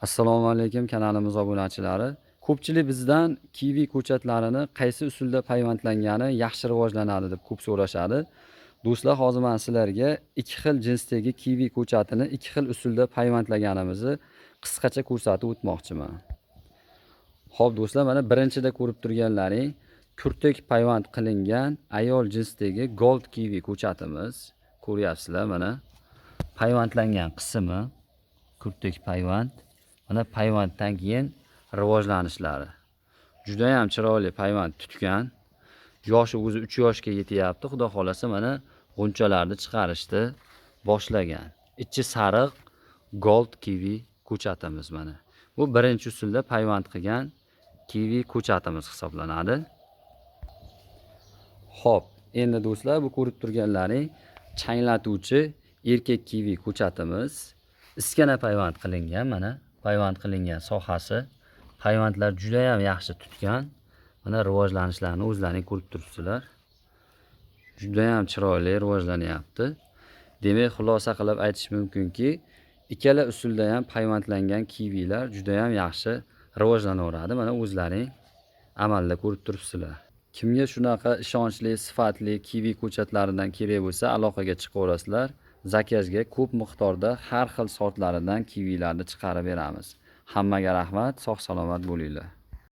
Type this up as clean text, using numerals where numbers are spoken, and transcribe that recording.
Assalomu alaykum kanalimiz obunachilari. Ko'pchilik bizdan kivi ko'chatlarini qaysi usulda payvandlangani yaxshi rivojlanadi deb ko'p so'rashadi. Do'stlar, hozir men sizlarga ikki xil jinsdagi kivi ko'chatini ikki xil usulda payvandlaganimizni qisqacha ko'rsatib o'tmoqchiman. Xo'p do'stlar, mana birinchida ko'rib turganlaring kurtak payvand qilingan ayol jinsdagi gold kivi ko'chatimiz. Ko'ryapsizlar, mana payvandlangan qismi kurtak payvand. Mana payvanddan keyin rivojlanishlari. Juda ham chiroyli payvand tutgan. Yoshi o'zi 3 yoshga yetyapti. Xudo xolasa mana g'unchalarni chiqarishni boshlagan. Ichi sariq gold kivi ko'chatimiz mana. Bu birinchi usulda payvand qilgan kivi ko'chatimiz hisoblanadi. Xo'p, endi do'stlar, bu ko'rib turganlaring changlatuvchi erkak kivi ko'chatimiz. Iskana payvand qilingan mana. Payvand qilingan sohasi. Payvandlar juda ham yaxshi tutgan. Mana rivojlanishlarini o'zlaring ko'rib turibsizlar. Juda ham chiroyli rivojlanyapti. Demak, xulosa qilib aytish mumkinki, ikkala usulda ham payvandlangan kivilar juda ham yaxshi rivojlanaveradi. Mana o'zlaring amalda ko'rib turibsizlar. Kimga shunaqa ishonchli, sifatli kivi ko'chatlaridan kerak bo'lsa, aloqaga chiqaverasizlar. Zakazga ko'p miqdorda har xil sortlaridan kivilarni chiqarib beramiz. Hammaga rahmat, sog' salomat bo'linglar.